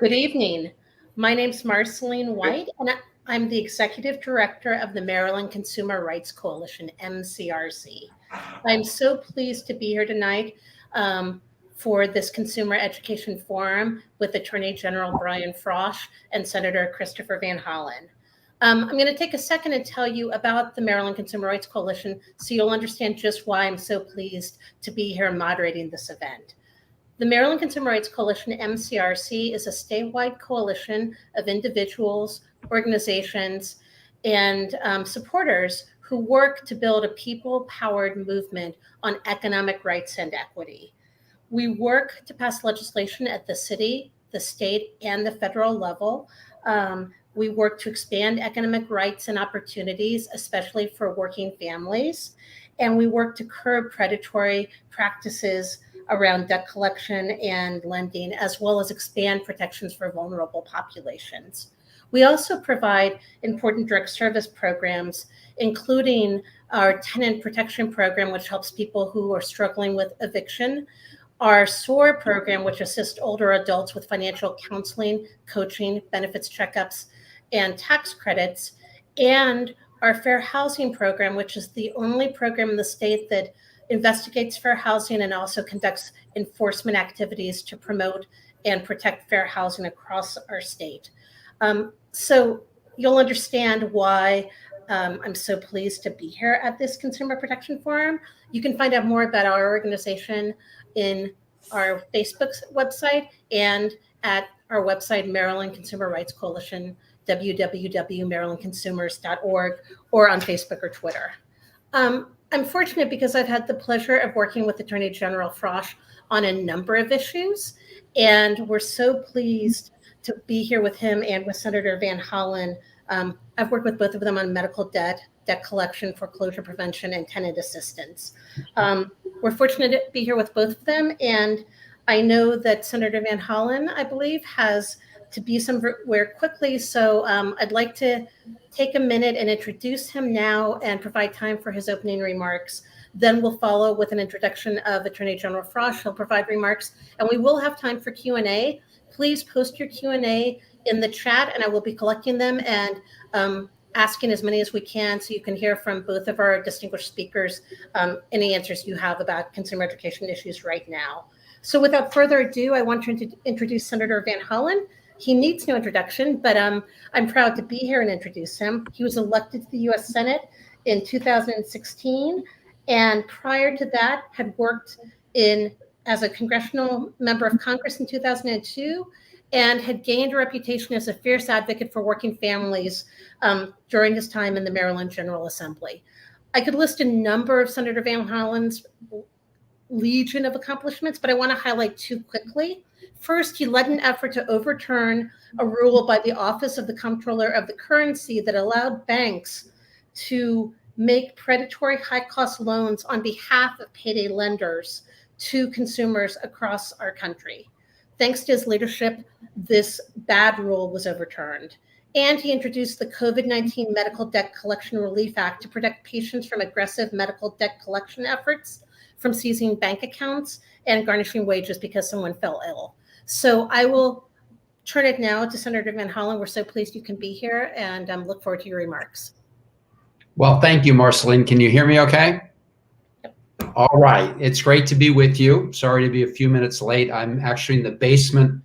Good evening. My name's Marceline White, and I'm the Executive Director of the Maryland Consumer Rights Coalition, MCRC. I'm so pleased to be here tonight for this Consumer Education Forum with Attorney General Brian Frosh and Senator Christopher Van Hollen. I'm going to take a second and tell you about the Maryland Consumer Rights Coalition so you'll understand just why I'm so pleased to be here moderating this event. The Maryland Consumer Rights Coalition, MCRC, is a statewide coalition of individuals, organizations, and supporters who work to build a people-powered movement on economic rights and equity. We work to pass legislation at the city, the state, and the federal level. We work to expand economic rights and opportunities, especially for working families. And we work to curb predatory practices around debt collection and lending, as well as expand protections for vulnerable populations. We also provide important direct service programs, including our tenant protection program, which helps people who are struggling with eviction, our SOAR program, which assists older adults with financial counseling, coaching, benefits checkups, and tax credits, and our fair housing program, which is the only program in the state that investigates fair housing and also conducts enforcement activities to promote and protect fair housing across our state. So you'll understand why I'm so pleased to be here at this Consumer Protection Forum. You can find out more about our organization in our Facebook website and at our website, Maryland Consumer Rights Coalition, www.marylandconsumers.org, or on Facebook or Twitter. I'm fortunate because I've had the pleasure of working with Attorney General Frosh on a number of issues, and we're so pleased to be here with him and with Senator Van Hollen. I've worked with both of them on medical debt, debt collection, foreclosure prevention, and tenant assistance. We're fortunate to be here with both of them, and I know that Senator Van Hollen, I believe, has to be somewhere quickly, so I'd like to take a minute and introduce him now and provide time for his opening remarks. Then we'll follow with an introduction of Attorney General Frosh. He'll provide remarks, and we will have time for Q&A. Please post your Q&A in the chat, and I will be collecting them and asking as many as we can so you can hear from both of our distinguished speakers any answers you have about consumer education issues right now. So without further ado, I want to introduce Senator Van Hollen. He needs no introduction, but I'm proud to be here and introduce him. He was elected to the U.S. Senate in 2016, and prior to that had worked as a congressional member of Congress in 2002, and had gained a reputation as a fierce advocate for working families during his time in the Maryland General Assembly. I could list a number of Senator Van Hollen's legion of accomplishments, but I want to highlight two quickly. First, he led an effort to overturn a rule by the Office of the Comptroller of the Currency that allowed banks to make predatory high-cost loans on behalf of payday lenders to consumers across our country. Thanks to his leadership, this bad rule was overturned. And he introduced the COVID-19 Medical Debt Collection Relief Act to protect patients from aggressive medical debt collection efforts, from seizing bank accounts and garnishing wages because someone fell ill. So I will turn it now to Senator Van Hollen. We're so pleased you can be here, and look forward to your remarks. Well, thank you, Marceline. Can you hear me okay? Yep. All right. It's great to be with you. Sorry to be a few minutes late. I'm actually in the basement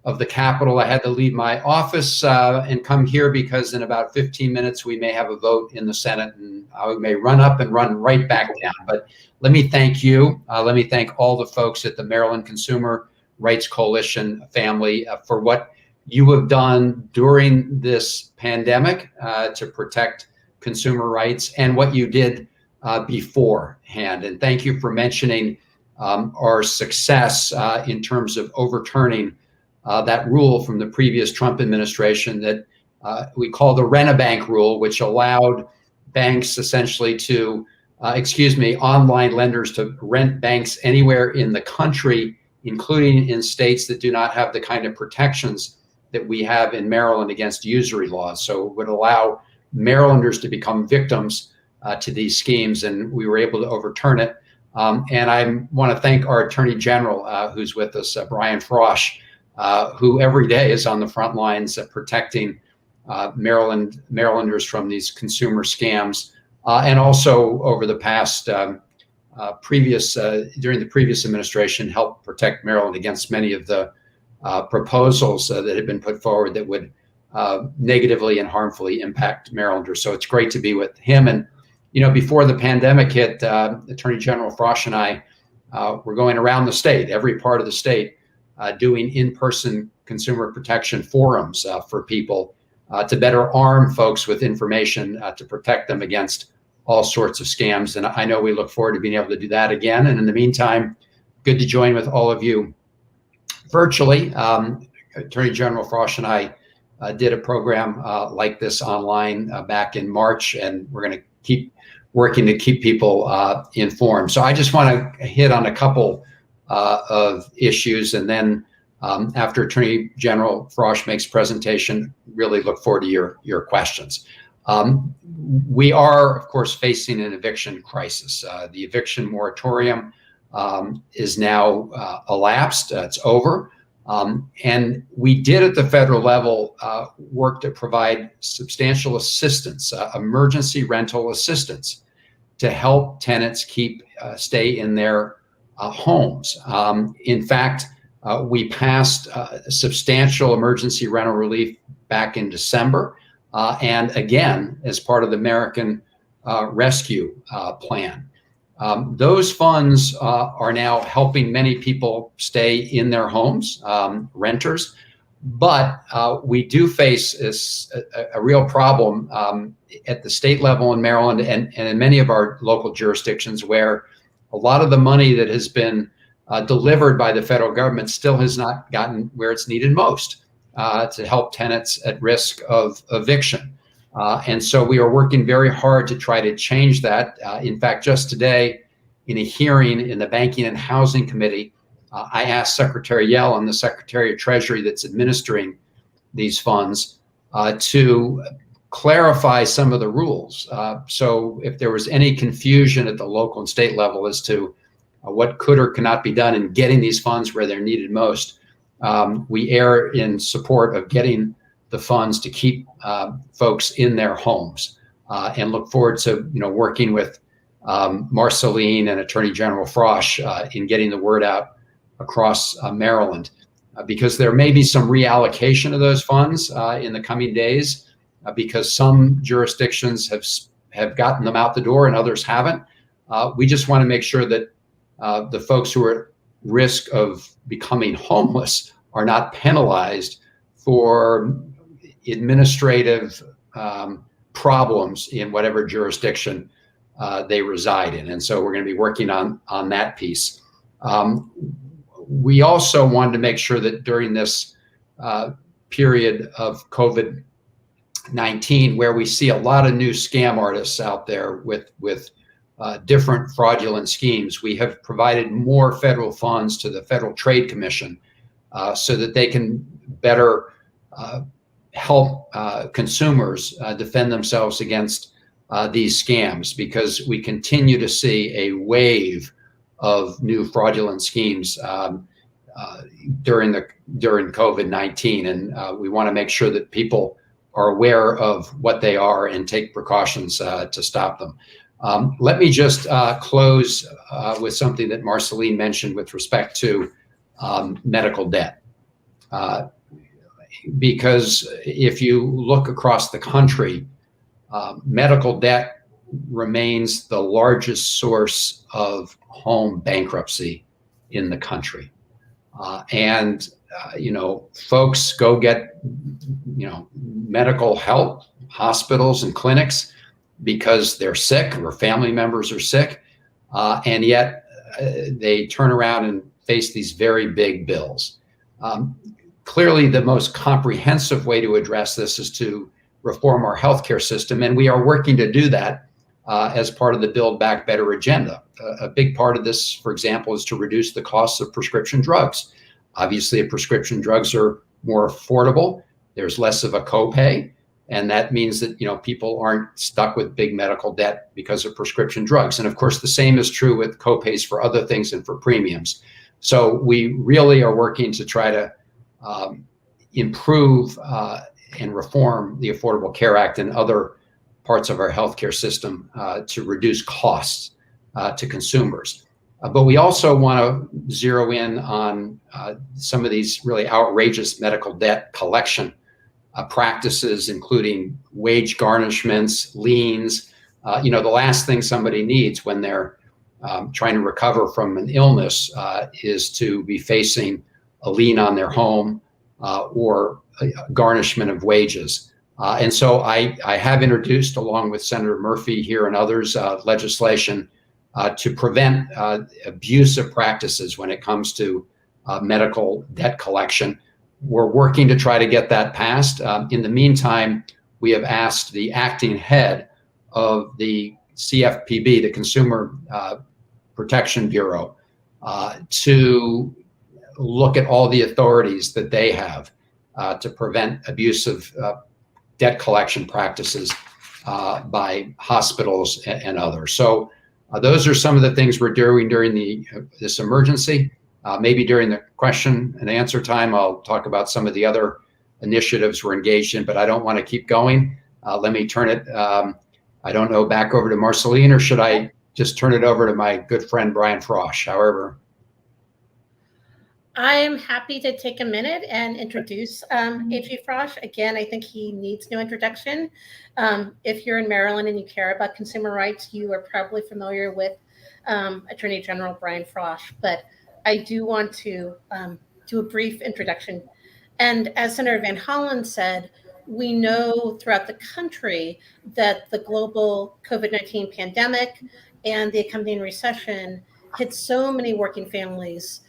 of the Capitol. I had to leave my office and come here because in about 15 minutes we may have a vote in the Senate, and I may run up and run right back down. But let me thank you. Let me thank all the folks at the Maryland Consumer Rights Coalition family for what you have done during this pandemic to protect consumer rights, and what you did beforehand. And thank you for mentioning our success in terms of overturning that rule from the previous Trump administration that we call the Rent-A-Bank rule, which allowed banks essentially to, online lenders to rent banks anywhere in the country, including in states that do not have the kind of protections that we have in Maryland against usury laws. So it would allow Marylanders to become victims to these schemes, and we were able to overturn it. And I want to thank our Attorney General who's with us, Brian Frosh, who every day is on the front lines of protecting Marylanders from these consumer scams, and also over the past during the previous administration, helped protect Maryland against many of the proposals that had been put forward that would negatively and harmfully impact Marylanders. So it's great to be with him. And before the pandemic hit, Attorney General Frosch and I were going around the state, every part of the state, doing in-person consumer protection forums for people to better arm folks with information to protect them against all sorts of scams. And I know we look forward to being able to do that again. And in the meantime, good to join with all of you virtually. Attorney General Frosch and I did a program like this online back in March, and we're going to keep working to keep people informed. So I just want to hit on a couple of issues, and then after Attorney General Frosch makes presentation, really look forward to your questions. We are, of course, facing an eviction crisis. The eviction moratorium is now elapsed. It's over. And we did at the federal level work to provide substantial assistance, emergency rental assistance, to help tenants stay in their homes. In fact, we passed substantial emergency rental relief back in December, and again, as part of the American Rescue Plan. Those funds are now helping many people stay in their homes, renters, but we do face a real problem at the state level in Maryland and in many of our local jurisdictions, where a lot of the money that has been delivered by the federal government still has not gotten where it's needed most to help tenants at risk of eviction. And so we are working very hard to try to change that. In fact, just today, in a hearing in the Banking and Housing Committee, I asked Secretary Yellen, the Secretary of Treasury that's administering these funds, to clarify some of the rules. So if there was any confusion at the local and state level as to what could or cannot be done in getting these funds where they're needed most, we err in support of getting the funds to keep folks in their homes, and look forward to working with Marceline and Attorney General Frosch in getting the word out across Maryland, because there may be some reallocation of those funds in the coming days, because some jurisdictions have gotten them out the door and others haven't. We just want to make sure that the folks who are at risk of becoming homeless are not penalized for administrative problems in whatever jurisdiction they reside in. And so we're going to be working on that piece. We also wanted to make sure that during this period of COVID-19, where we see a lot of new scam artists out there with different fraudulent schemes, we have provided more federal funds to the Federal Trade Commission so that they can better help consumers defend themselves against these scams, because we continue to see a wave of new fraudulent schemes during COVID-19, and we want to make sure that people are aware of what they are and take precautions to stop them. Let me just close with something that Marceline mentioned with respect to medical debt. Because if you look across the country, medical debt remains the largest source of home bankruptcy in the country. Folks go get, medical help, hospitals and clinics, because they're sick or family members are sick, and yet they turn around and face these very big bills. Clearly, the most comprehensive way to address this is to reform our healthcare system, and we are working to do that as part of the Build Back Better agenda. A big part of this, for example, is to reduce the costs of prescription drugs. Obviously, prescription drugs are more affordable. There's less of a copay, and that means that people aren't stuck with big medical debt because of prescription drugs. And of course, the same is true with copays for other things and for premiums. So we really are working to try to improve and reform the Affordable Care Act and other parts of our healthcare system to reduce costs to consumers. But we also want to zero in on some of these really outrageous medical debt collection practices, including wage garnishments, liens. The last thing somebody needs when they're trying to recover from an illness is to be facing a lien on their home or a garnishment of wages. And so I have introduced, along with Senator Murphy here and others, legislation to prevent abusive practices when it comes to medical debt collection. We're working to try to get that passed. In the meantime, we have asked the acting head of the CFPB, the Consumer Protection Bureau, to look at all the authorities that they have to prevent abusive debt collection practices by hospitals and others. So those are some of the things we're doing during this emergency. Maybe during the question and answer time, I'll talk about some of the other initiatives we're engaged in, but I don't want to keep going. Let me turn it, I don't know, back over to Marceline, or should I just turn it over to my good friend, Brian Frosch, however? I'm happy to take a minute and introduce A.G. Frosch. Again, I think he needs no introduction. If you're in Maryland and you care about consumer rights, you are probably familiar with Attorney General Brian Frosch, but I do want to do a brief introduction. And as Senator Van Hollen said, we know throughout the country that the global COVID-19 pandemic and the accompanying recession hit so many working families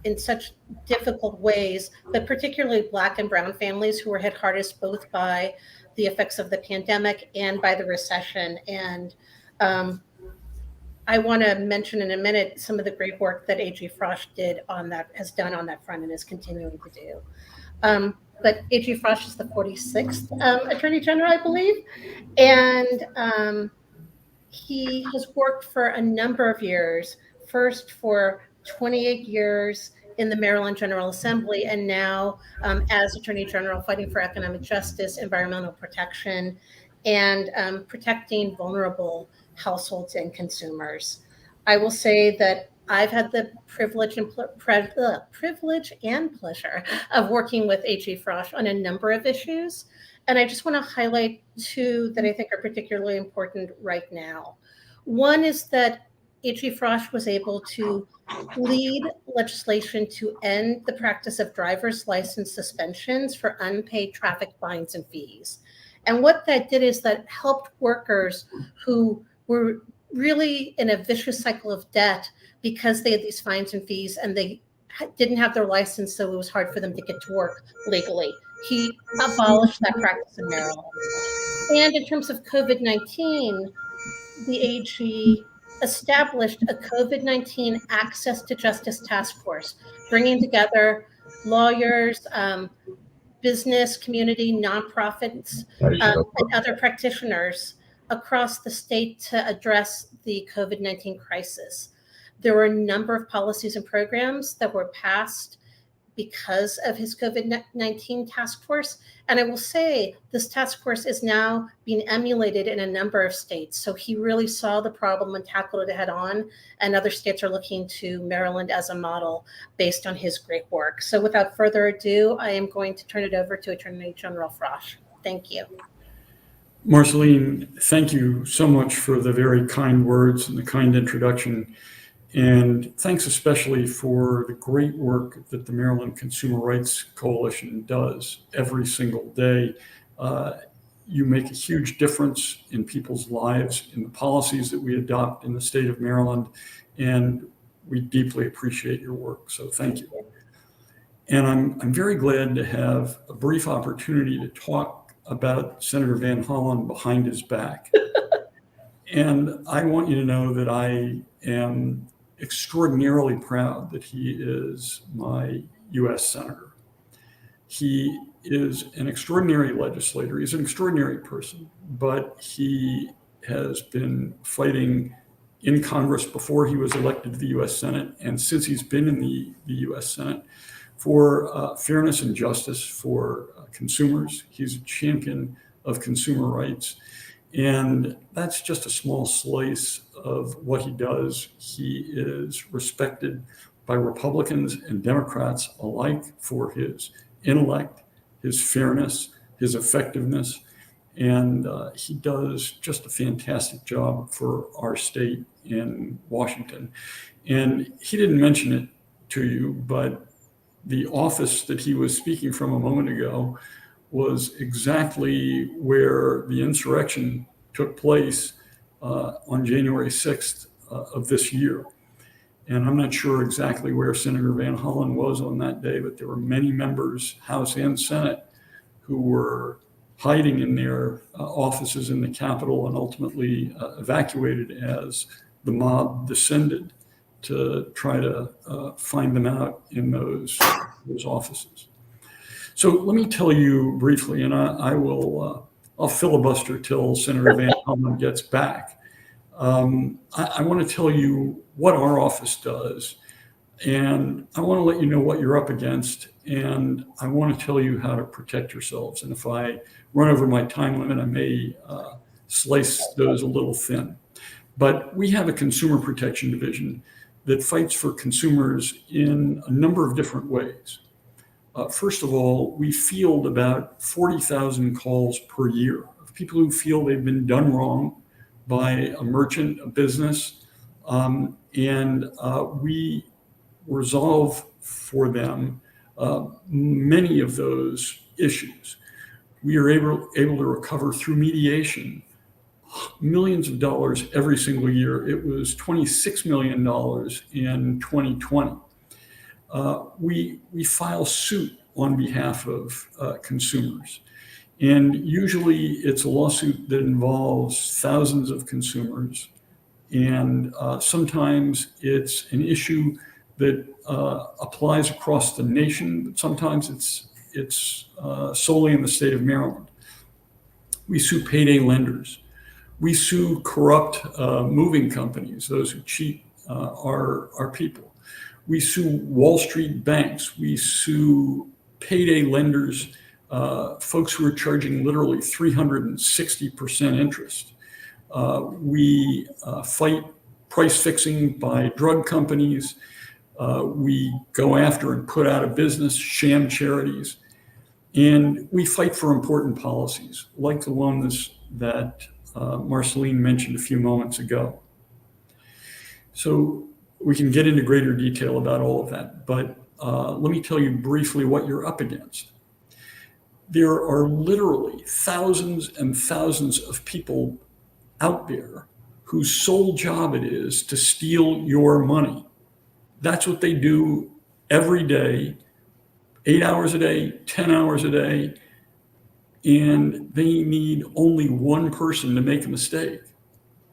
in such difficult ways, but particularly Black and Brown families who were hit hardest both by the effects of the pandemic and by the recession. And I want to mention in a minute some of the great work that A.G. Frosch has done on that front and is continuing to do. But A.G. Frosch is the 46th Attorney General, I believe, and he has worked for a number of years, first for 28 years in the Maryland General Assembly, and now as Attorney General fighting for economic justice, environmental protection, and protecting vulnerable households and consumers. I will say that I've had the privilege and pleasure of working with A.G. Frosch on a number of issues. And I just want to highlight two that I think are particularly important right now. One is that A.G. Frosch was able to lead legislation to end the practice of driver's license suspensions for unpaid traffic fines and fees. And what that did is that helped workers who were really in a vicious cycle of debt because they had these fines and fees and they didn't have their license, so it was hard for them to get to work legally. He abolished that practice in Maryland. And in terms of COVID-19, the AG established a COVID-19 Access to Justice Task Force, bringing together lawyers, business community, nonprofits, and other practitioners across the state to address the COVID-19 crisis. There were a number of policies and programs that were passed because of his COVID-19 task force. And I will say this task force is now being emulated in a number of states. So he really saw the problem and tackled it head on. And other states are looking to Maryland as a model based on his great work. So without further ado, I am going to turn it over to Attorney General Frosch. Thank you. Marceline, thank you so much for the very kind words and the kind introduction. And thanks especially for the great work that the Maryland Consumer Rights Coalition does every single day. You make a huge difference in people's lives, in the policies that we adopt in the state of Maryland, and we deeply appreciate your work. So thank you. And I'm very glad to have a brief opportunity to talk about Senator Van Hollen behind his back. And I want you to know that I am extraordinarily proud that he is my U.S. Senator. He is an extraordinary legislator. He's an extraordinary person, but he has been fighting in Congress before he was elected to the U.S. Senate, and since he's been in the U.S. Senate, for fairness and justice for consumers. He's a champion of consumer rights. And that's just a small slice of what he does. He is respected by Republicans and Democrats alike for his intellect, his fairness, his effectiveness. And he does just a fantastic job for our state in Washington. And he didn't mention it to you, but the office that he was speaking from a moment ago was exactly where the insurrection took place on January 6th of this year. And I'm not sure exactly where Senator Van Hollen was on that day, but there were many members, House and Senate, who were hiding in their offices in the Capitol and ultimately evacuated as the mob descended to try to find them out in those offices. So let me tell you briefly, and I'll filibuster till Senator Van Hollen gets back. I want to tell you what our office does, and I want to let you know what you're up against, and I want to tell you how to protect yourselves. And if I run over my time limit, I may slice those a little thin. But we have a consumer protection division that fights for consumers in a number of different ways. First of all, we field about 40,000 calls per year of people who feel they've been done wrong by a merchant, a business, and we resolve for them many of those issues. We are able to recover through mediation millions of dollars every single year. It was $26 million in 2020. We file suit on behalf of consumers. And usually it's a lawsuit that involves thousands of consumers. And sometimes it's an issue that applies across the nation, but sometimes it's solely in the state of Maryland. We sue payday lenders. We sue corrupt moving companies, those who cheat our people. We sue Wall Street banks. We sue payday lenders, folks who are charging literally 360% interest. We fight price fixing by drug companies. We go after and put out of business sham charities. And we fight for important policies, like the one that Marceline mentioned a few moments ago. So we can get into greater detail about all of that, but let me tell you briefly what you're up against. There are literally thousands and thousands of people out there whose sole job it is to steal your money. That's what they do every day, 8 hours a day, 10 hours a day, and they need only one person to make a mistake.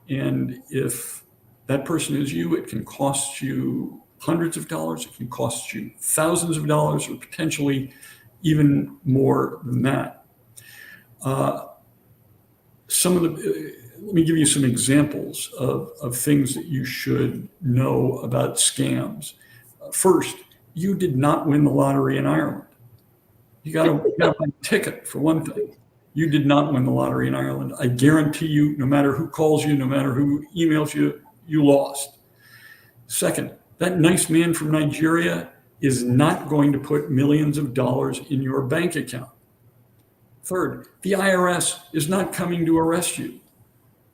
And if that person is you, it can cost you hundreds of dollars, it can cost you thousands of dollars, or potentially even more than that. Let me give you some examples of things that you should know about scams. First, you did not win the lottery in Ireland. You got to buy a ticket, for one thing. You did not win the lottery in Ireland. I guarantee you, no matter who calls you, no matter who emails you, you lost. Second, that nice man from Nigeria is not going to put millions of dollars in your bank account. Third, the IRS is not coming to arrest you.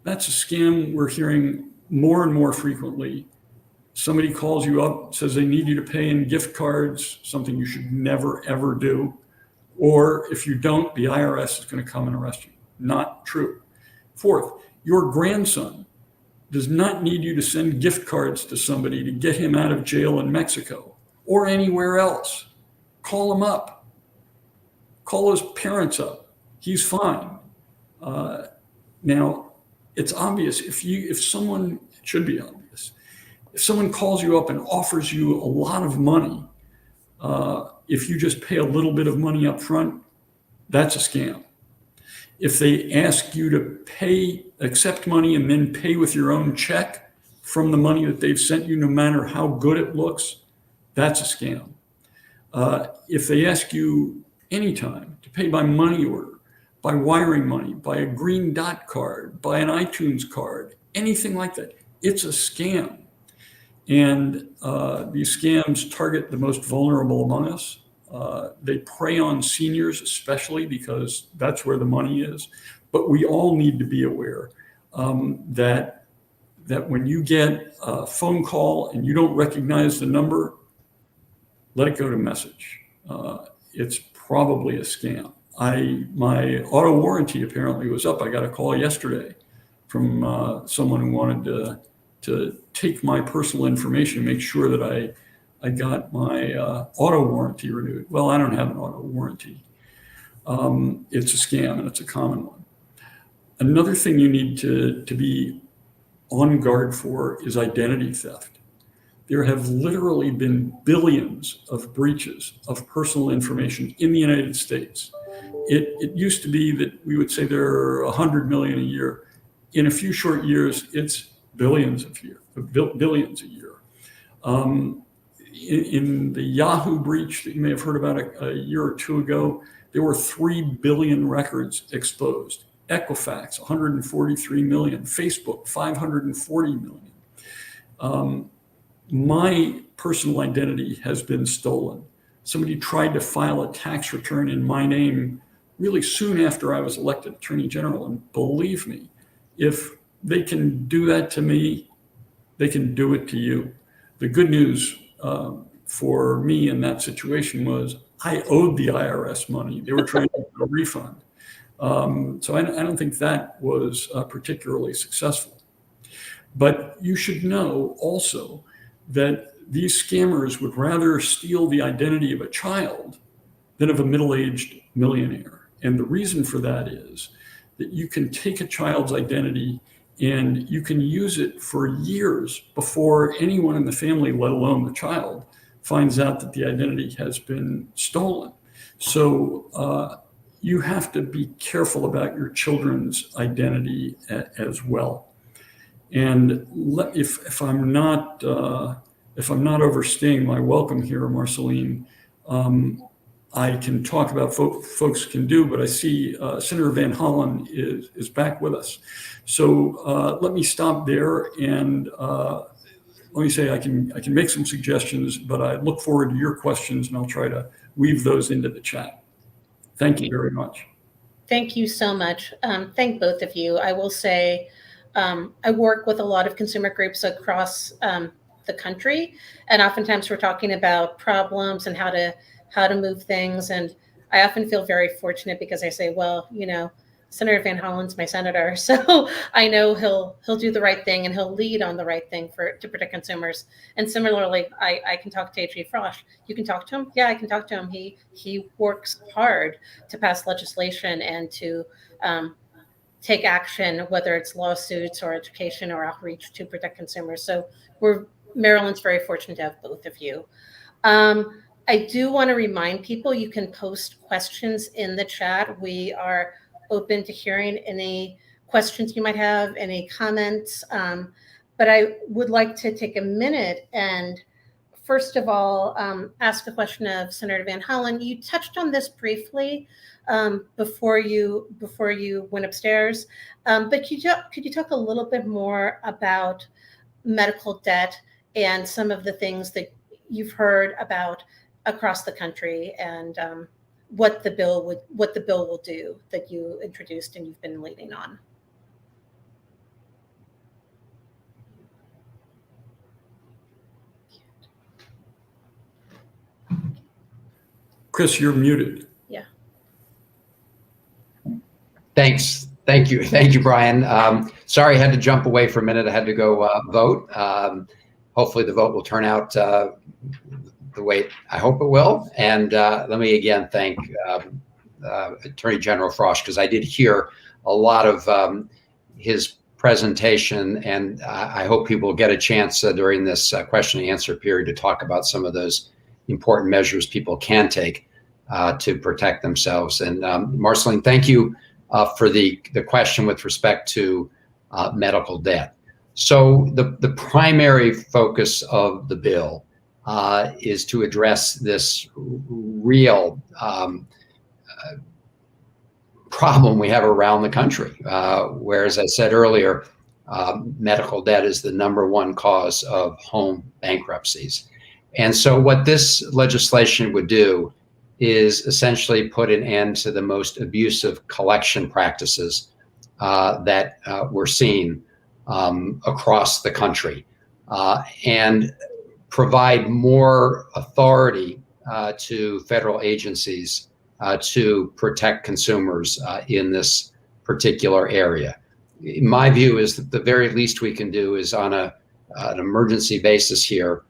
That's a scam we're hearing more and more frequently. Somebody calls you up, says they need you to pay in gift cards, something you should never, ever do. Or if you don't, the IRS is going to come and arrest you. Not true. Fourth, your grandson does not need you to send gift cards to somebody to get him out of jail in Mexico or anywhere else. Call him up. Call his parents up. He's fine. Now, it's obvious if someone, it should be obvious, if someone calls you up and offers you a lot of money, if you just pay a little bit of money up front, that's a scam. If they ask you to accept money and then pay with your own check, from the money that they've sent you, no matter how good it looks, that's a scam. If they ask you anytime to pay by money order, by wiring money, by a green dot card, by an iTunes card, anything like that, it's a scam. And these scams target the most vulnerable among us. They prey on seniors, especially because that's where the money is. But we all need to be aware that when you get a phone call and you don't recognize the number, let it go to message. It's probably a scam. My auto warranty apparently was up. I got a call yesterday from someone who wanted to take my personal information and make sure that I got my auto warranty renewed. Well, I don't have an auto warranty. It's a scam, and it's a common one. Another thing you need to be on guard for is identity theft. There have literally been billions of breaches of personal information in the United States. It used to be that we would say there are 100 million a year. In a few short years, it's billions a year. In the Yahoo breach that you may have heard about a year or two ago, there were 3 billion records exposed. Equifax, 143 million. Facebook, 540 million. My personal identity has been stolen. Somebody tried to file a tax return in my name really soon after I was elected Attorney General. And believe me, if they can do that to me, they can do it to you. The good news for me in that situation was I owed the IRS money. They were trying to get a refund. So I don't think that was particularly successful. But you should know also that these scammers would rather steal the identity of a child than of a middle-aged millionaire. And the reason for that is that you can take a child's identity and you can use it for years before anyone in the family, let alone the child, finds out that the identity has been stolen. So you have to be careful about your children's identity as well. And if I'm not overstaying my welcome here, Marceline, I can talk about folks can do, but I see Senator Van Hollen is back with us. So let me stop there and let me say I can make some suggestions, but I look forward to your questions and I'll try to weave those into the chat. Thank you very much. Thank you so much. Thank both of you. I will say I work with a lot of consumer groups across the country, and oftentimes we're talking about problems and how to move things. And I often feel very fortunate because I say, well, you know, Senator Van Hollen's my senator, so I know he'll do the right thing and he'll lead on the right thing to protect consumers. And similarly, I can talk to A.G. Frosch. You can talk to him? Yeah, I can talk to him. He works hard to pass legislation and to take action, whether it's lawsuits or education or outreach to protect consumers. So Maryland's very fortunate to have both of you. I do want to remind people you can post questions in the chat. We are open to hearing any questions you might have, any comments. But I would like to take a minute and first of all, ask a question of Senator Van Hollen. You touched on this briefly before you went upstairs, but could you talk a little bit more about medical debt and some of the things that you've heard about across the country and what the bill will do that you introduced and you've been leading on? Chris, you're muted. Yeah. Thanks. Thank you, Brian. Sorry, I had to jump away for a minute. I had to go vote. Hopefully the vote will turn out the way I hope it will. And let me again thank Attorney General Frosch, because I did hear a lot of his presentation, and I hope people get a chance during this question and answer period to talk about some of those important measures people can take to protect themselves. And Marceline, thank you for the question with respect to medical debt. So the primary focus of the bill is to address this real problem we have around the country, where, as I said earlier, medical debt is the #1 cause of home bankruptcies. And so what this legislation would do is essentially put an end to the most abusive collection practices that we're seeing across the country, and provide more authority to federal agencies to protect consumers in this particular area. My view is that the very least we can do is, on an emergency basis here,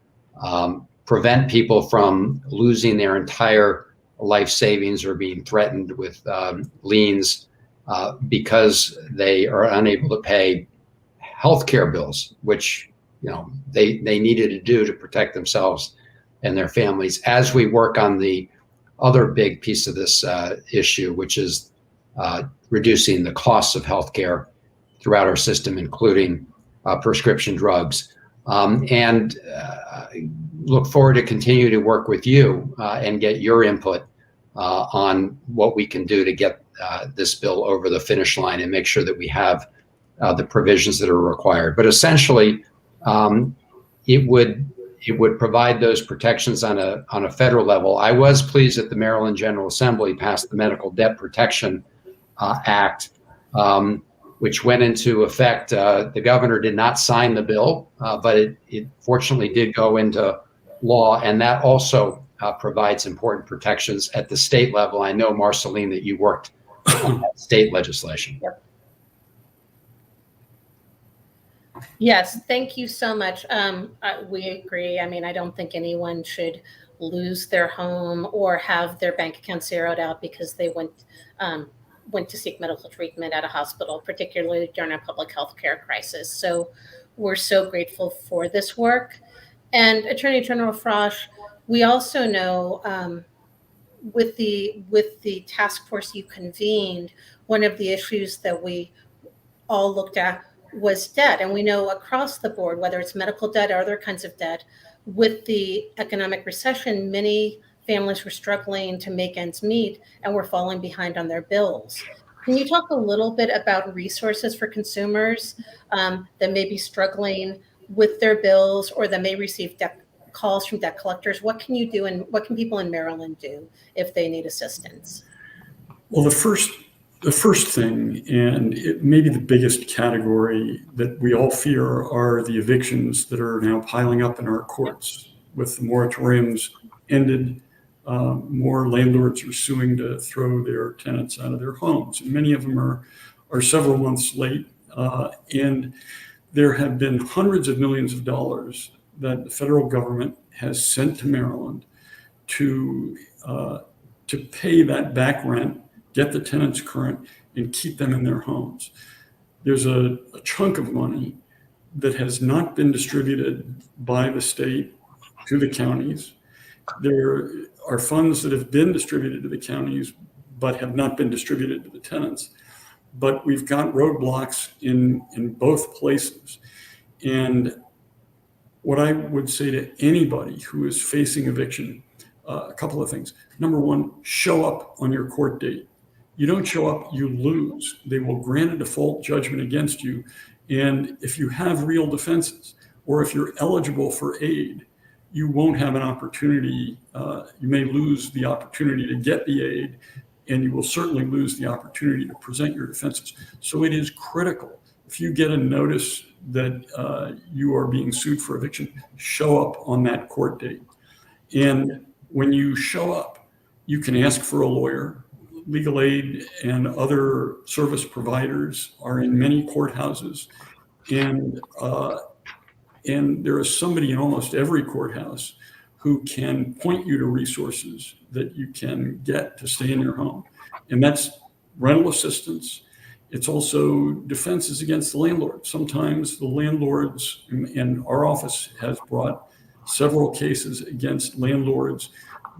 prevent people from losing their entire life savings or being threatened with liens because they are unable to pay healthcare bills, which they needed to do to protect themselves and their families, as we work on the other big piece of this issue, which is reducing the costs of healthcare throughout our system, including prescription drugs. And look forward to continue to work with you and get your input on what we can do to get this bill over the finish line and make sure that we have the provisions that are required. But essentially, it would provide those protections on a federal level. I was pleased that the Maryland General Assembly passed the Medical Debt Protection Act, which went into effect. The governor did not sign the bill, but it fortunately did go into law, and that also provides important protections at the state level. I know, Marceline, that you worked on that state legislation. Yep. Yes, thank you so much. We agree. I mean, I don't think anyone should lose their home or have their bank account zeroed out because they went to seek medical treatment at a hospital, particularly during a public health care crisis. So we're so grateful for this work. And Attorney General Frosch, we also know with the task force you convened, one of the issues that we all looked at was debt. And we know across the board, whether it's medical debt or other kinds of debt, with the economic recession, many families were struggling to make ends meet and were falling behind on their bills. Can you talk a little bit about resources for consumers that may be struggling with their bills or that may receive debt calls from debt collectors? What can you do, and what can people in Maryland do if they need assistance? Well, the first thing, and it may be the biggest category that we all fear, are the evictions that are now piling up in our courts. With the moratoriums ended, more landlords are suing to throw their tenants out of their homes. And many of them are several months late. And there have been hundreds of millions of dollars that the federal government has sent to Maryland to pay that back rent, get the tenants current, and keep them in their homes. There's a chunk of money that has not been distributed by the state to the counties. There are funds that have been distributed to the counties but have not been distributed to the tenants. But we've got roadblocks in both places. And what I would say to anybody who is facing eviction, a couple of things. Number one, show up on your court date. You don't show up, you lose. They will grant a default judgment against you. And if you have real defenses, or if you're eligible for aid, you won't have an opportunity. You may lose the opportunity to get the aid, and you will certainly lose the opportunity to present your defenses. So it is critical. If you get a notice that you are being sued for eviction, show up on that court date. And when you show up, you can ask for a lawyer. Legal aid and other service providers are in many courthouses, and there is somebody in almost every courthouse who can point you to resources that you can get to stay in your home. And that's rental assistance. It's also defenses against the landlord. Sometimes the landlords, and our office has brought several cases against landlords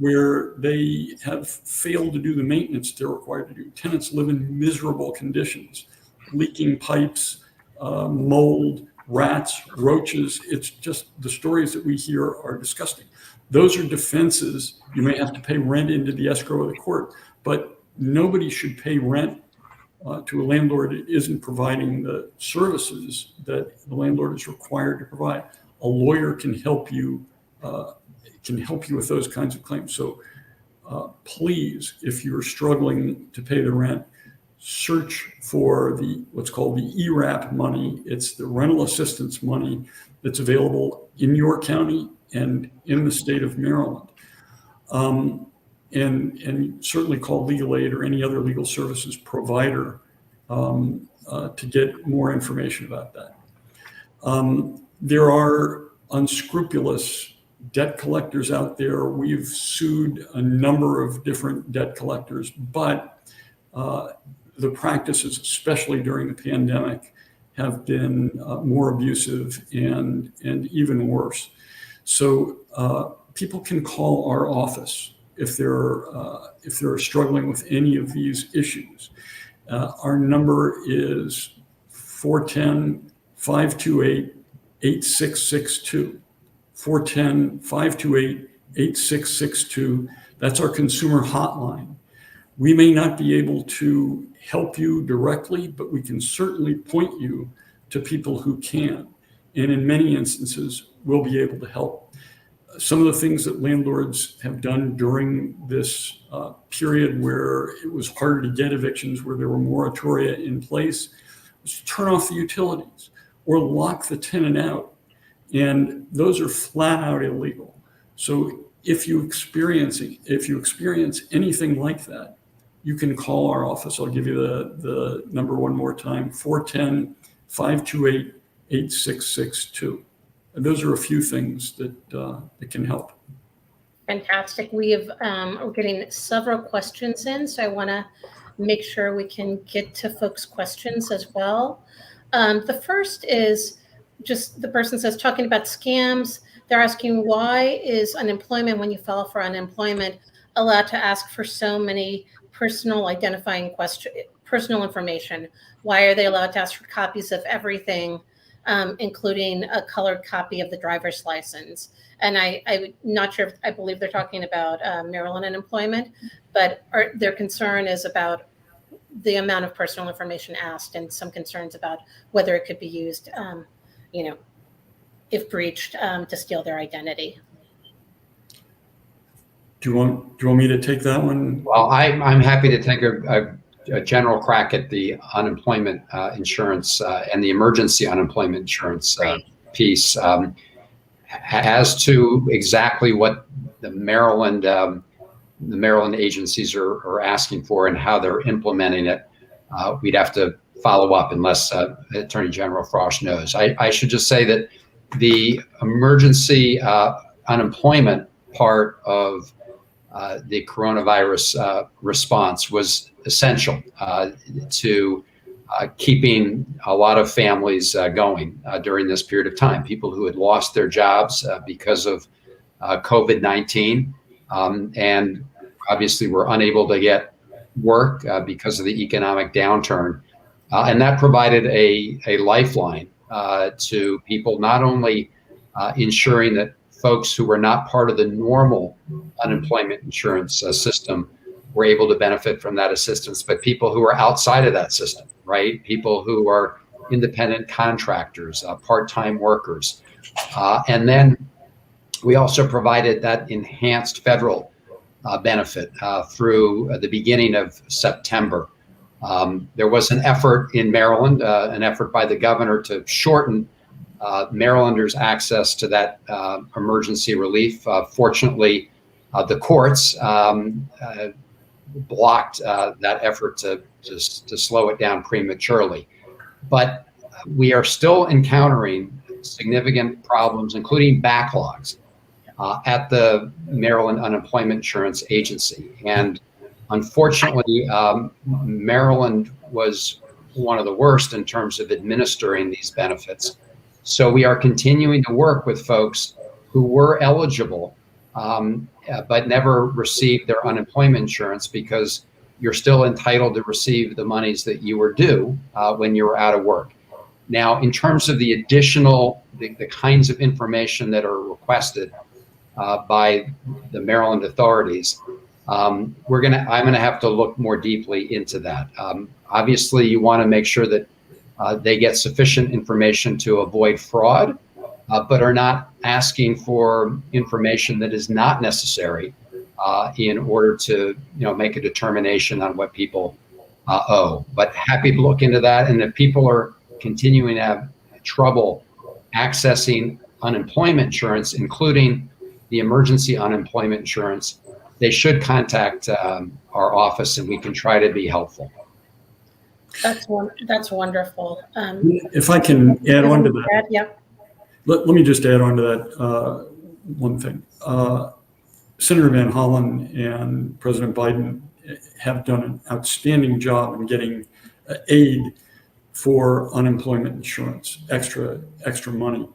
where they have failed to do the maintenance they're required to do. Tenants live in miserable conditions, leaking pipes, mold, rats, roaches. It's just the stories that we hear are disgusting. Those are defenses. You may have to pay rent into the escrow of the court, but nobody should pay rent to a landlord that isn't providing the services that the landlord is required to provide. A lawyer can help you with those kinds of claims. So please, if you're struggling to pay the rent, search for what's called the Ewrap money. It's the rental assistance money that's available in your county and in the state of Maryland. And certainly call legal aid or any other legal services provider to get more information about that. There are unscrupulous debt collectors out there. We've sued a number of different debt collectors, but the practices, especially during the pandemic, have been more abusive and even worse. So people can call our office if they're struggling with any of these issues. Our number is 410-528-8662. 410-528-8662. That's our consumer hotline. We may not be able to help you directly, but we can certainly point you to people who can. And in many instances, we'll be able to help. Some of the things that landlords have done during this period where it was harder to get evictions, where there were moratoria in place, was to turn off the utilities or lock the tenant out. And those are flat out illegal. So if you experience anything like that, you can call our office. I'll give you the number one more time, 410-528-8662. And those are a few things that can help. Fantastic. We're getting several questions in, so I want to make sure we can get to folks' questions as well. The first is just the person says, talking about scams, they're asking, why is unemployment, when you file for unemployment, allowed to ask for so many personal identifying personal information? Why are they allowed to ask for copies of everything, including a colored copy of the driver's license? And I'm not sure, I believe they're talking about Maryland unemployment, but their concern is about the amount of personal information asked and some concerns about whether it could be used, if breached, to steal their identity. Do you want me to take that one? Well, I'm happy to take a general crack at the unemployment insurance and the emergency unemployment insurance piece. As to exactly what the Maryland agencies are asking for and how they're implementing it, we'd have to follow up unless Attorney General Frost knows. I should just say that the emergency unemployment part of the coronavirus response was essential to keeping a lot of families going during this period of time. People who had lost their jobs because of COVID-19 and obviously were unable to get work because of the economic downturn. And that provided a lifeline to people, not only ensuring that folks who were not part of the normal unemployment insurance system were able to benefit from that assistance, but people who are outside of that system, right? People who are independent contractors, part-time workers. And then we also provided that enhanced federal benefit through the beginning of September. There was an effort in Maryland, an effort by the governor to shorten Marylanders' access to that emergency relief. Fortunately, the courts blocked that effort to slow it down prematurely. But we are still encountering significant problems, including backlogs at the Maryland Unemployment Insurance Agency. And unfortunately, Maryland was one of the worst in terms of administering these benefits. So we are continuing to work with folks who were eligible, but never received their unemployment insurance, because you're still entitled to receive the monies that you were due when you were out of work. Now, in terms of the additional, the kinds of information that are requested by the Maryland authorities, I'm gonna have to look more deeply into that. Obviously, you want to make sure that they get sufficient information to avoid fraud, but are not asking for information that is not necessary in order to make a determination on what people owe. But happy to look into that, and if people are continuing to have trouble accessing unemployment insurance, including the emergency unemployment insurance, they should contact our office, and we can try to be helpful. That's wonderful. If I can add on to that. Yep. Let me just add on to that one thing. Senator Van Hollen and President Biden have done an outstanding job in getting aid for unemployment insurance, extra money.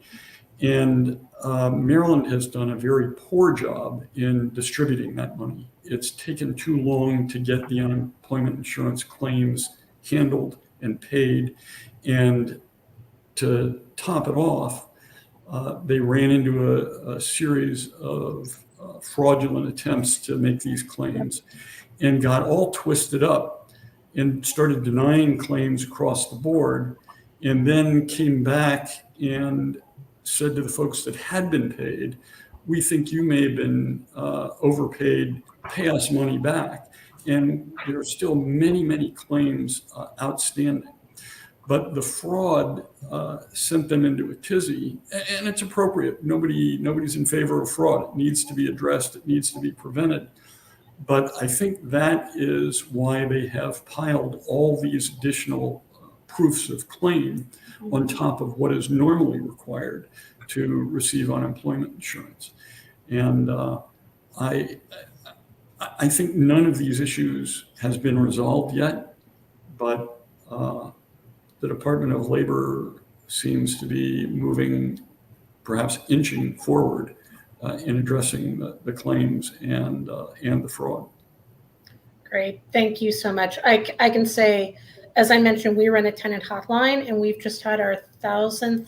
And Maryland has done a very poor job in distributing that money. It's taken too long to get the unemployment insurance claims handled and paid. And to top it off, they ran into a series of fraudulent attempts to make these claims and got all twisted up and started denying claims across the board, and then came back and said to the folks that had been paid, we think you may have been overpaid, pay us money back. And there are still many, many claims outstanding. But the fraud sent them into a tizzy, and it's appropriate. Nobody's in favor of fraud. It needs to be addressed. It needs to be prevented. But I think that is why they have piled all these additional proofs of claim on top of what is normally required to receive unemployment insurance. And I think none of these issues has been resolved yet, but the Department of Labor seems to be moving, perhaps inching forward in addressing the claims and the fraud. Great, thank you so much. I can say, as I mentioned, we run a tenant hotline, and we've just had our 1,000th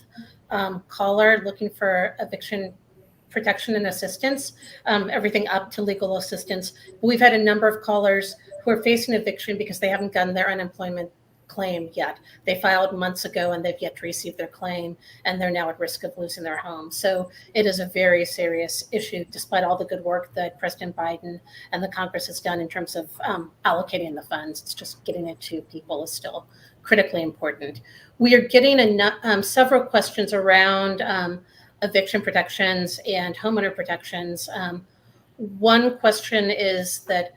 caller looking for eviction protection and assistance, everything up to legal assistance. We've had a number of callers who are facing eviction because they haven't gotten their unemployment claim yet. They filed months ago and they've yet to receive their claim, and they're now at risk of losing their home. So it is a very serious issue, despite all the good work that President Biden and the Congress has done in terms of allocating the funds. It's just getting it to people is still critically important. We are getting several questions around eviction protections and homeowner protections. One question is that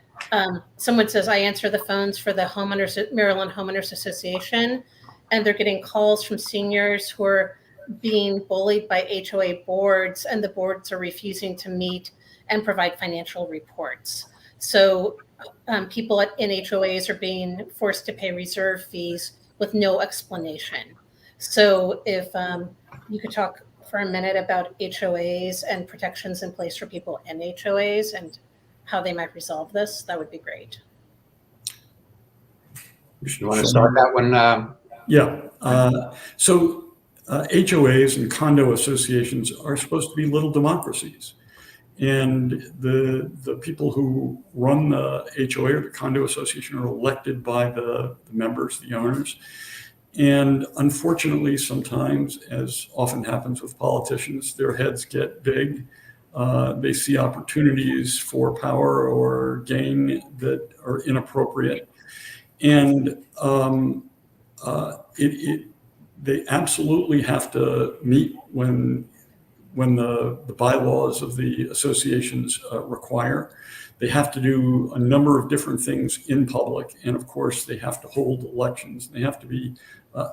someone says, I answer the phones for the Maryland Homeowners Association, and they're getting calls from seniors who are being bullied by HOA boards, and the boards are refusing to meet and provide financial reports. So people in HOAs are being forced to pay reserve fees with no explanation. So if you could talk for a minute about HOAs and protections in place for people in HOAs and how they might resolve this, that would be great. You want to start that one? Yeah. So HOAs and condo associations are supposed to be little democracies. And the people who run the HOA or the condo association are elected by the members, the owners. And unfortunately, sometimes, as often happens with politicians, their heads get big. They see opportunities for power or gain that are inappropriate. And they absolutely have to meet when the bylaws of the associations require. They have to do a number of different things in public. And of course, they have to hold elections. They have to be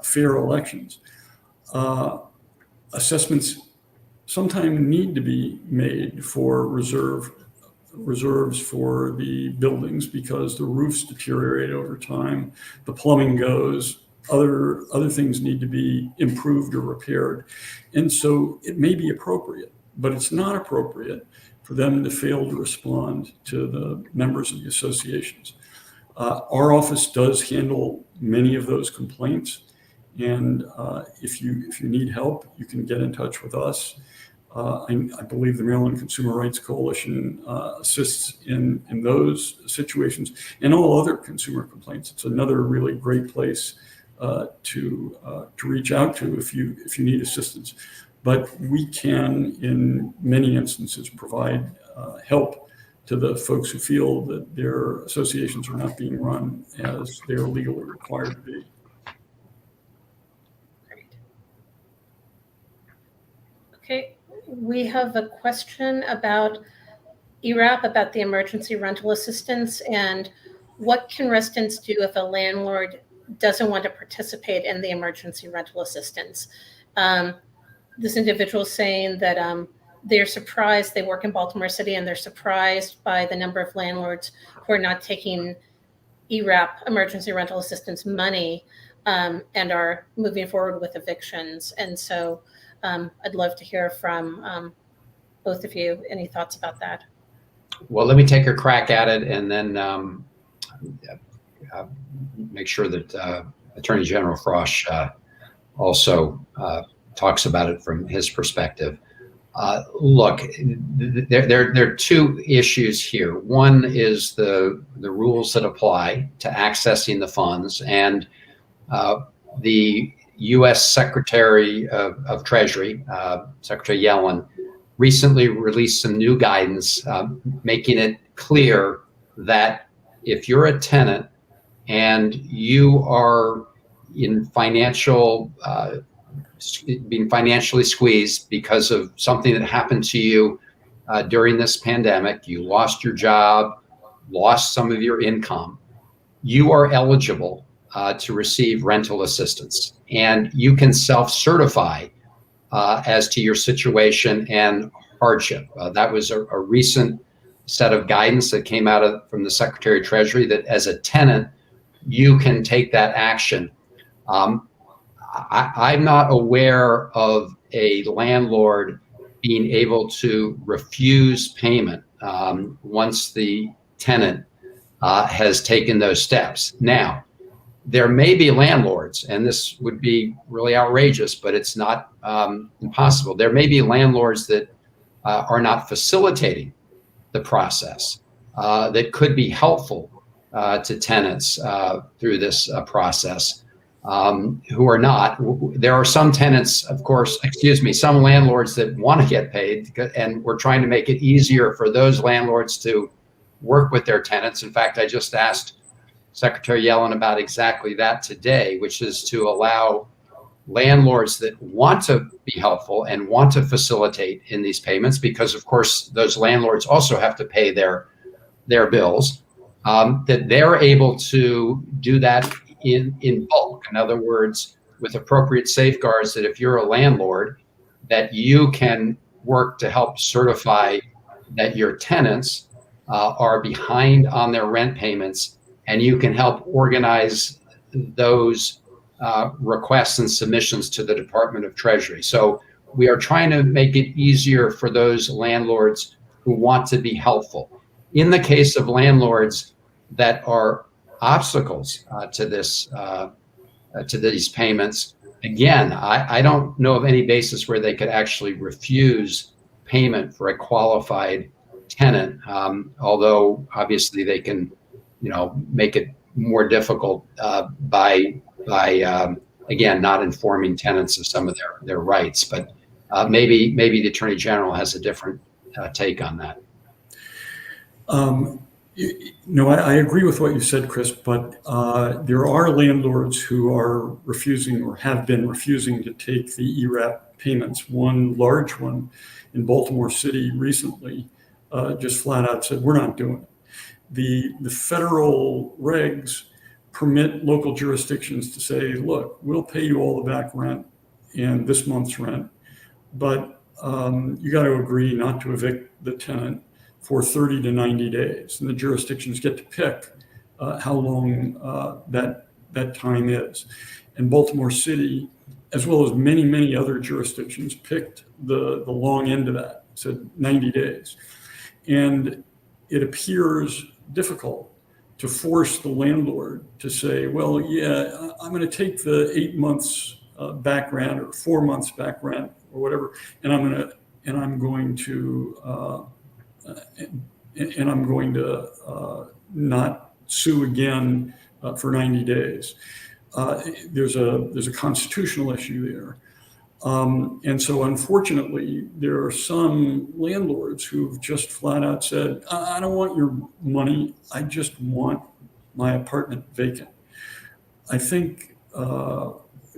fair elections. Assessments sometimes need to be made for reserves for the buildings because the roofs deteriorate over time, the plumbing goes, other things need to be improved or repaired. And so it may be appropriate, but it's not appropriate for them to fail to respond to the members of the associations. Our office does handle many of those complaints, And if you need help, you can get in touch with us. I believe the Maryland Consumer Rights Coalition assists in those situations and all other consumer complaints. It's another really great place to reach out to if you need assistance. But we can, in many instances, provide help to the folks who feel that their associations are not being run as they are legally required to be. Great. Okay, we have a question about Ewrap, about the emergency rental assistance, and what can residents do if a landlord doesn't want to participate in the emergency rental assistance? This individual is saying that they're surprised, they work in Baltimore City, and they're surprised by the number of landlords who are not taking Ewrap, emergency rental assistance money, and are moving forward with evictions. And so I'd love to hear from both of you. Any thoughts about that? Well, let me take a crack at it, and then make sure that Attorney General Frosch also talks about it from his perspective. Look, there are two issues here. One is the rules that apply to accessing the funds, and the U.S. Secretary of Treasury, Secretary Yellen, recently released some new guidance making it clear that if you're a tenant and you are in being financially squeezed because of something that happened to you during this pandemic, you lost your job, lost some of your income, you are eligible to receive rental assistance. And you can self-certify as to your situation and hardship. That was a recent set of guidance that came out from the Secretary of Treasury, that as a tenant, you can take that action. I'm not aware of a landlord being able to refuse payment once the tenant has taken those steps. Now, there may be landlords, and this would be really outrageous, but it's not impossible. There may be landlords that are not facilitating the process that could be helpful to tenants through this process. Who are not. There are some tenants, of course, some landlords that want to get paid, and we're trying to make it easier for those landlords to work with their tenants. In fact, I just asked Secretary Yellen about exactly that today, which is to allow landlords that want to be helpful and want to facilitate in these payments, because of course those landlords also have to pay their bills, that they're able to do that in bulk. In other words, with appropriate safeguards, that if you're a landlord, that you can work to help certify that your tenants are behind on their rent payments, and you can help organize those requests and submissions to the Department of Treasury. So we are trying to make it easier for those landlords who want to be helpful. In the case of landlords that are obstacles to these payments, again, I don't know of any basis where they could actually refuse payment for a qualified tenant, although obviously they can, make it more difficult by again, not informing tenants of some of their rights. But maybe the Attorney General has a different take on that. No, I agree with what you said, Chris, but there are landlords who are refusing or have been refusing to take the Ewrap payments. One large one in Baltimore City recently just flat out said, we're not doing it. The federal regs permit local jurisdictions to say, look, we'll pay you all the back rent and this month's rent, but you got to agree not to evict the tenant for 30 to 90 days. And the jurisdictions get to pick how long that time is. And Baltimore City, as well as many, many other jurisdictions, picked the long end of that, said 90 days. And it appears difficult to force the landlord to say, well, yeah, I'm going to take the 8 months back rent or 4 months back rent or whatever, and I'm going to not sue again for 90 days. There's a constitutional issue there. And so unfortunately, there are some landlords who've just flat out said, I don't want your money. I just want my apartment vacant. I think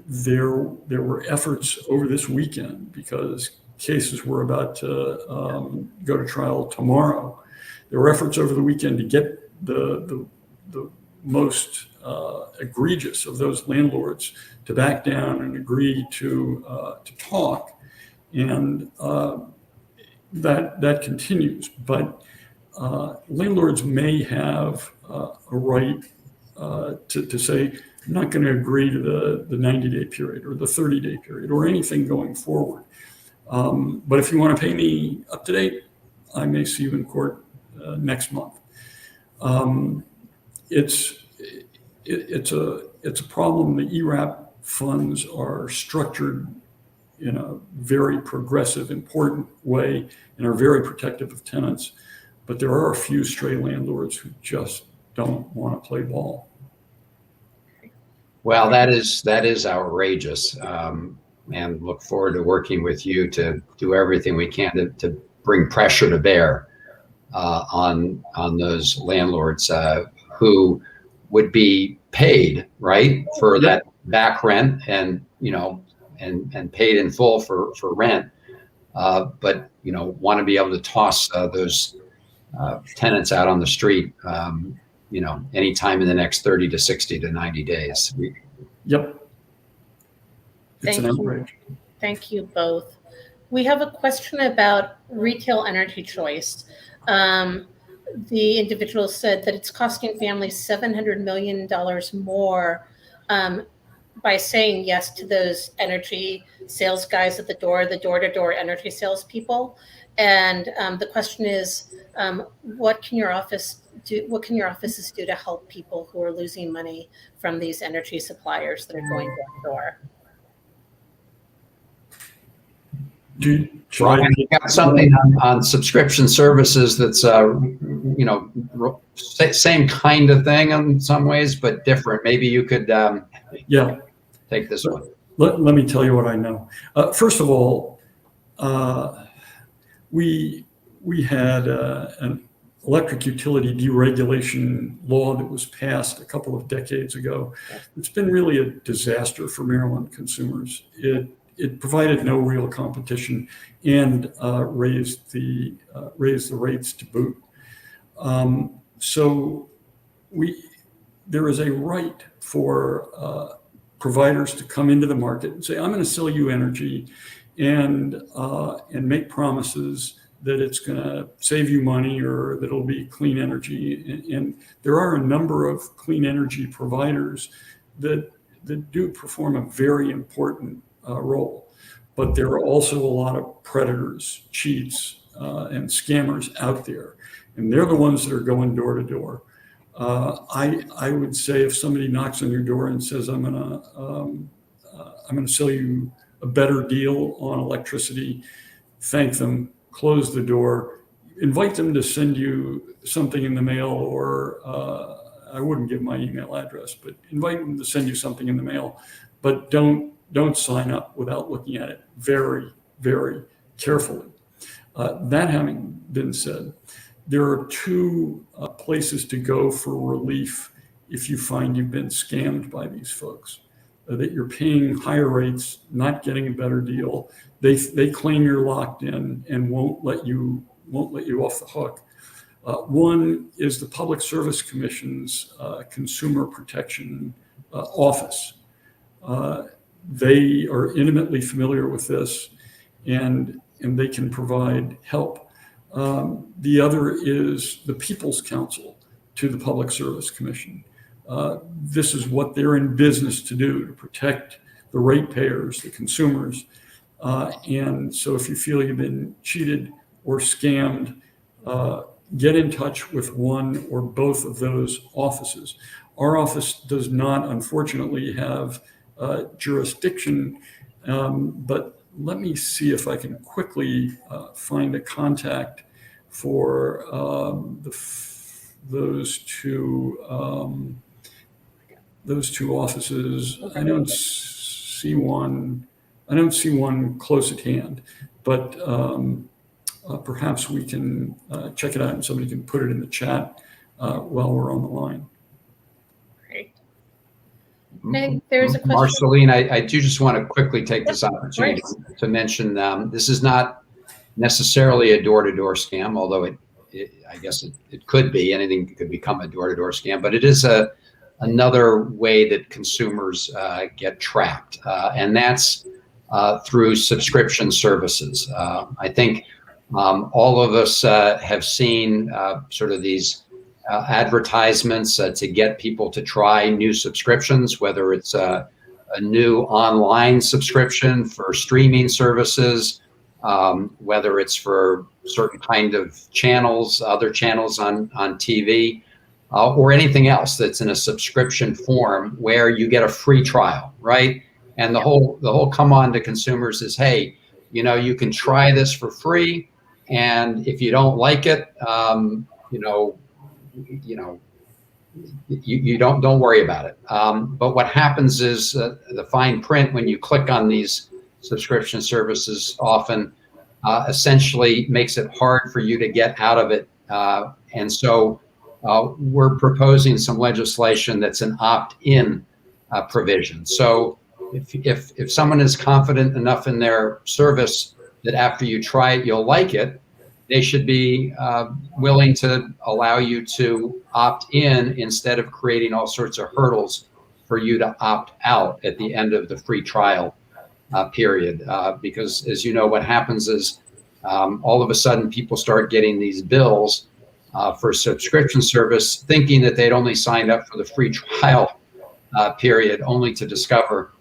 there were efforts over this weekend, because cases were about to go to trial tomorrow. There were efforts over the weekend to get the most egregious of those landlords to back down and agree to talk, and that continues. But landlords may have a right to say, I'm not going to agree to the 90-day period or the 30-day period or anything going forward. But if you want to pay me up to date, I may see you in court next month. It's a problem. The Ewrap funds are structured in a very progressive, important way and are very protective of tenants. But there are a few stray landlords who just don't want to play ball. Well, that is outrageous, and look forward to working with you to do everything we can to bring pressure to bear on those landlords who would be paid, right, for that back rent, and and paid in full for rent, but want to be able to toss those tenants out on the street, anytime in the next 30 to 60 to 90 days. Yep. It's an outrage. Thank you both. We have a question about retail energy choice. The individual said that it's costing families $700 million more by saying yes to those energy sales guys at the door-to-door energy salespeople. And the question is, what can your office do? What can your offices do to help people who are losing money from these energy suppliers that are going door to door? Brian, you got something on subscription services that's same kind of thing in some ways, but different. Maybe you could take this one. Let me tell you what I know. First of all, we had an electric utility deregulation law that was passed a couple of decades ago. It's been really a disaster for Maryland consumers. It provided no real competition and raised the rates to boot. So there is a right for providers to come into the market and say, I'm going to sell you energy, and make promises that it's going to save you money or that it'll be clean energy. And there are a number of clean energy providers that do perform a very important role. But there are also a lot of predators, cheats, and scammers out there. And they're the ones that are going door to door. I would say if somebody knocks on your door and says, I'm going to sell you a better deal on electricity, thank them, close the door, invite them to send you something in the mail, or I wouldn't give my email address, but invite them to send you something in the mail, but don't sign up without looking at it very, very carefully. That having been said, there are two places to go for relief if you find you've been scammed by these folks. That you're paying higher rates, not getting a better deal. They claim you're locked in and won't let you off the hook. One is the Public Service Commission's Consumer Protection Office. They are intimately familiar with this, and they can provide help. The other is the People's Counsel to the Public Service Commission. This is what they're in business to do, to protect the ratepayers, the consumers. And so if you feel you've been cheated or scammed, get in touch with one or both of those offices. Our office does not, unfortunately, have jurisdiction, but let me see if I can quickly find a contact for those two offices. I don't see one. I don't see one close at hand, but perhaps we can check it out, and somebody can put it in the chat while we're on the line. Great. Okay, there's a question. Marceline, I do just want to quickly take this opportunity to mention this is not necessarily a door-to-door scam, although I guess it could be. Anything could become a door-to-door scam, but it is another way that consumers get trapped, and that's through subscription services. I think all of us have seen sort of these advertisements to get people to try new subscriptions, whether it's a new online subscription for streaming services, whether it's for certain kind of channels, other channels on TV, or anything else that's in a subscription form where you get a free trial, right? And the whole come on to consumers is, hey, you can try this for free, and if you don't like it, you don't worry about it. But what happens is the fine print when you click on these subscription services often essentially makes it hard for you to get out of it. And so we're proposing some legislation that's an opt-in provision. So if someone is confident enough in their service that after you try it, you'll like it, they should be willing to allow you to opt in instead of creating all sorts of hurdles for you to opt out at the end of the free trial period. Because as you know, what happens is all of a sudden people start getting these bills for subscription service thinking that they'd only signed up for the free trial period, only to discover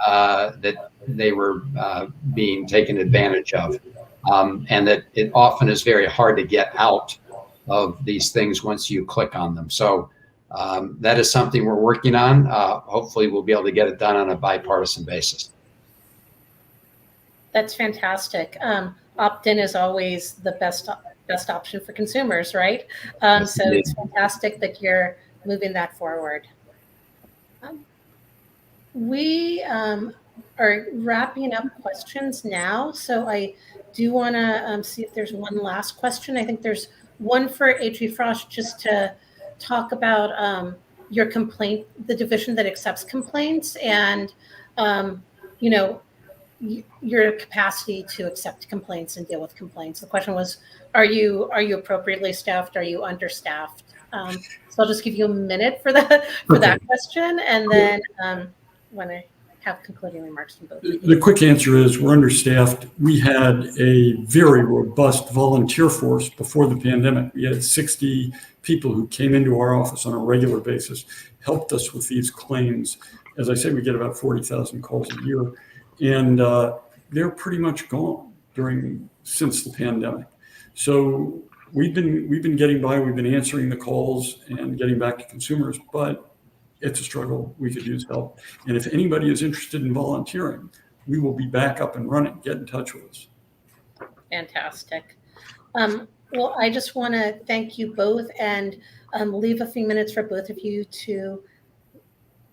that they were being taken advantage of. And that it often is very hard to get out of these things once you click on them. So that is something we're working on. Hopefully we'll be able to get it done on a bipartisan basis. That's fantastic. Opt-in is always the best option for consumers, right? So it's fantastic that you're moving that forward. We are wrapping up questions now, so I do want to see if there's one last question. I think there's one for HE Frost, just to talk about your complaint, the division that accepts complaints, and your capacity to accept complaints and deal with complaints. The question was, are you appropriately staffed? Are you understaffed? So I'll just give you a minute for that question, and then when I have concluding remarks from both. The quick answer is we're understaffed. We had a very robust volunteer force before the pandemic. We had 60 people who came into our office on a regular basis, helped us with these claims. As I said, we get about 40,000 calls a year, and they're pretty much gone since the pandemic. So we've been getting by. We've been answering the calls and getting back to consumers, but it's a struggle. We could use help. And if anybody is interested in volunteering, we will be back up and running. Get in touch with us. Fantastic. Well, I just want to thank you both and leave a few minutes for both of you to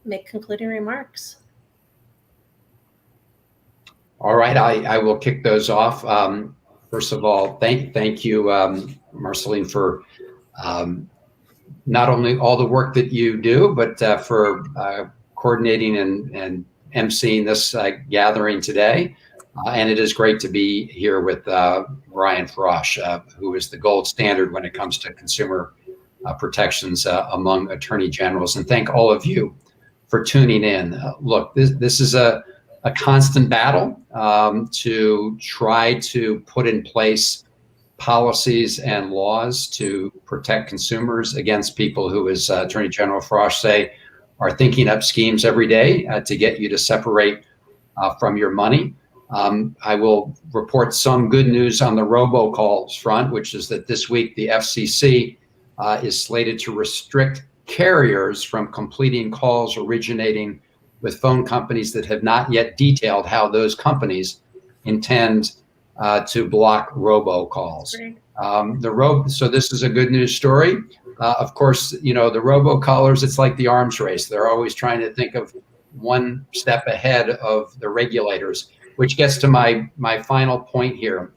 make concluding remarks. All right, I will kick those off. First of all, thank you, Marceline, for not only all the work that you do, but for coordinating and emceeing this gathering today. And it is great to be here with Ryan Frosh, who is the gold standard when it comes to consumer protections among attorney generals. And thank all of you for tuning in. Look, this is a constant battle to try to put in place policies and laws to protect consumers against people who, as Attorney General Frosh say, are thinking up schemes every day to get you to separate from your money. I will report some good news on the robocalls front, which is that this week the FCC is slated to restrict carriers from completing calls originating with phone companies that have not yet detailed how those companies intend to block robocalls. So this is a good news story. Of course, the robocallers, it's like the arms race. They're always trying to think of one step ahead of the regulators, which gets to my final point here.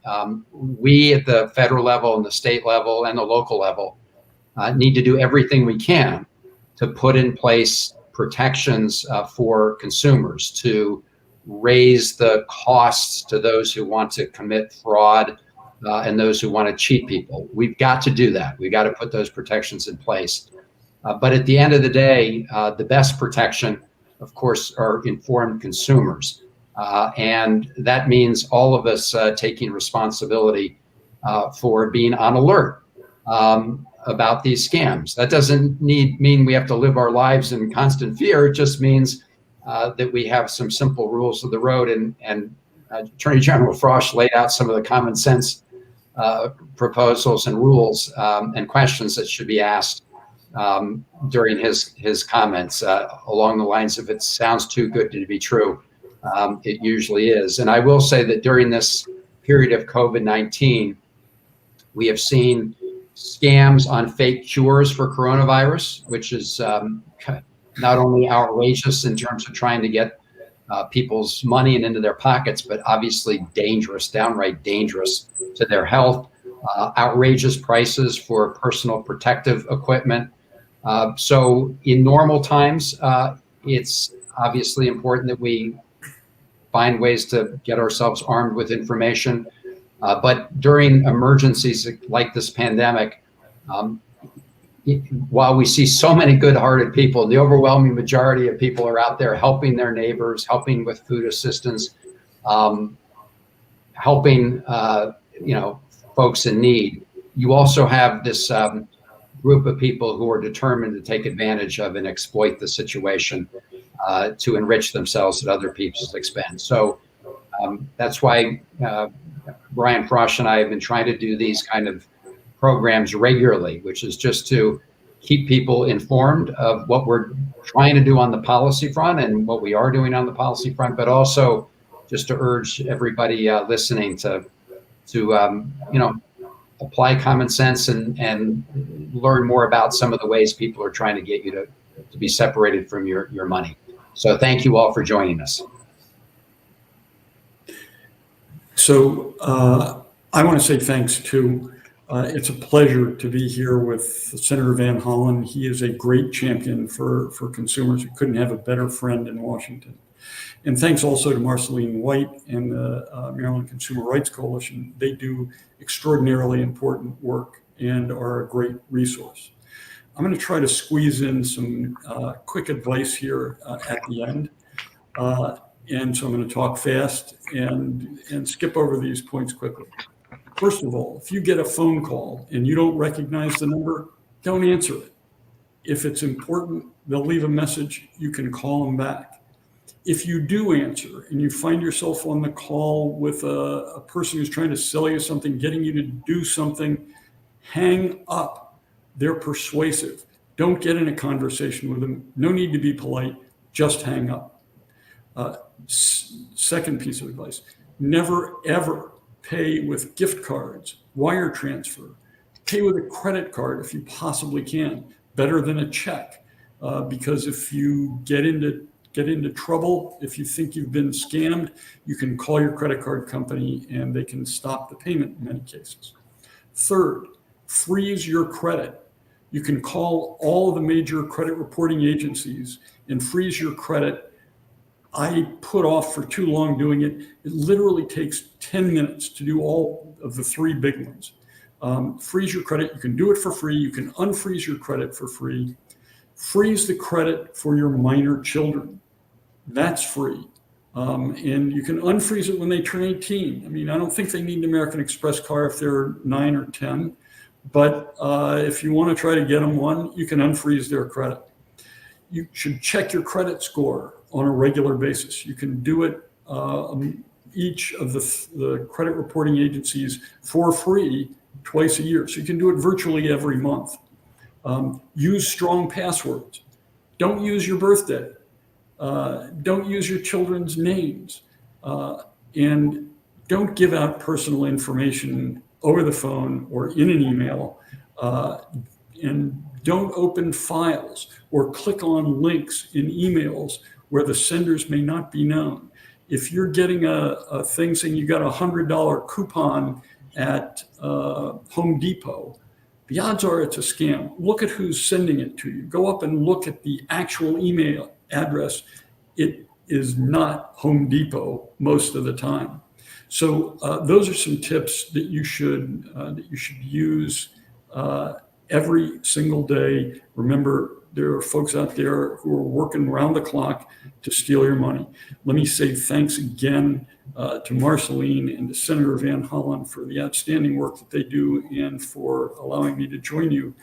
We at the federal level and the state level and the local level need to do everything we can to put in place protections for consumers, to raise the costs to those who want to commit fraud and those who want to cheat people. We've got to do that. We've got to put those protections in place. But at the end of the day, the best protection, of course, are informed consumers. And that means all of us taking responsibility for being on alert about these scams. That doesn't mean we have to live our lives in constant fear. It just means that we have some simple rules of the road. And Attorney General Frost laid out some of the common sense proposals and rules and questions that should be asked during his comments along the lines of, it sounds too good to be true. It usually is. And I will say that during this period of COVID-19, we have seen scams on fake cures for coronavirus, which is not only outrageous in terms of trying to get people's money and into their pockets, but obviously dangerous, downright dangerous to their health. Outrageous prices for personal protective equipment. So in normal times, it's obviously important that we find ways to get ourselves armed with information. But during emergencies like this pandemic, while we see so many good-hearted people, the overwhelming majority of people are out there helping their neighbors, helping with food assistance, helping folks in need. You also have this group of people who are determined to take advantage of and exploit the situation to enrich themselves at other people's expense. So that's why Brian Frosch and I have been trying to do these kind of programs regularly, which is just to keep people informed of what we're trying to do on the policy front and what we are doing on the policy front, but also just to urge everybody listening to apply common sense and learn more about some of the ways people are trying to get you to be separated from your money. So thank you all for joining us. So I want to say thanks too. It's a pleasure to be here with Senator Van Hollen. He is a great champion for consumers. We couldn't have a better friend in Washington. And thanks also to Marceline White and the Maryland Consumer Rights Coalition. They do extraordinarily important work and are a great resource. I'm going to try to squeeze in some quick advice here at the end. And so I'm going to talk fast and skip over these points quickly. First of all, if you get a phone call and you don't recognize the number, don't answer it. If it's important, they'll leave a message. You can call them back. If you do answer and you find yourself on the call with a person who's trying to sell you something, getting you to do something, hang up. They're persuasive. Don't get in a conversation with them. No need to be polite. Just hang up. Second piece of advice, never, ever pay with gift cards, wire transfer. Pay with a credit card if you possibly can. Better than a check, because if you get into trouble, if you think you've been scammed, you can call your credit card company and they can stop the payment in many cases. Third, freeze your credit. You can call all of the major credit reporting agencies and freeze your credit. I put off for too long doing it. It literally takes 10 minutes to do all of the three big ones. Freeze your credit. You can do it for free. You can unfreeze your credit for free. Freeze the credit for your minor children. That's free. And you can unfreeze it when they turn 18. I mean, I don't think they need an American Express car if they're 9 or 10. But if you want to try to get them one, you can unfreeze their credit. You should check your credit score on a regular basis. You can do it each of the credit reporting agencies for free twice a year. So you can do it virtually every month. Use strong passwords. Don't use your birthday. Don't use your children's names. And don't give out personal information over the phone or in an email. And don't open files or click on links in emails where the senders may not be known. If you're getting a thing saying you got a $100 coupon at Home Depot, the odds are it's a scam. Look at who's sending it to you. Go up and look at the actual email address. It is not Home Depot most of the time. So those are some tips that you should use every single day. Remember, there are folks out there who are working around the clock to steal your money. Let me say thanks again to Marceline and to Senator Van Hollen for the outstanding work that they do and for allowing me to join you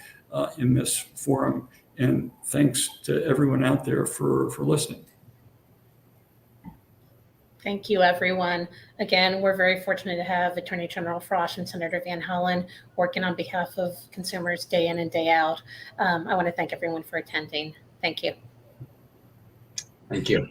in this forum. And thanks to everyone out there for listening. Thank you, everyone. Again, we're very fortunate to have Attorney General Frosh and Senator Van Hollen working on behalf of consumers day in and day out. I want to thank everyone for attending. Thank you. Thank you.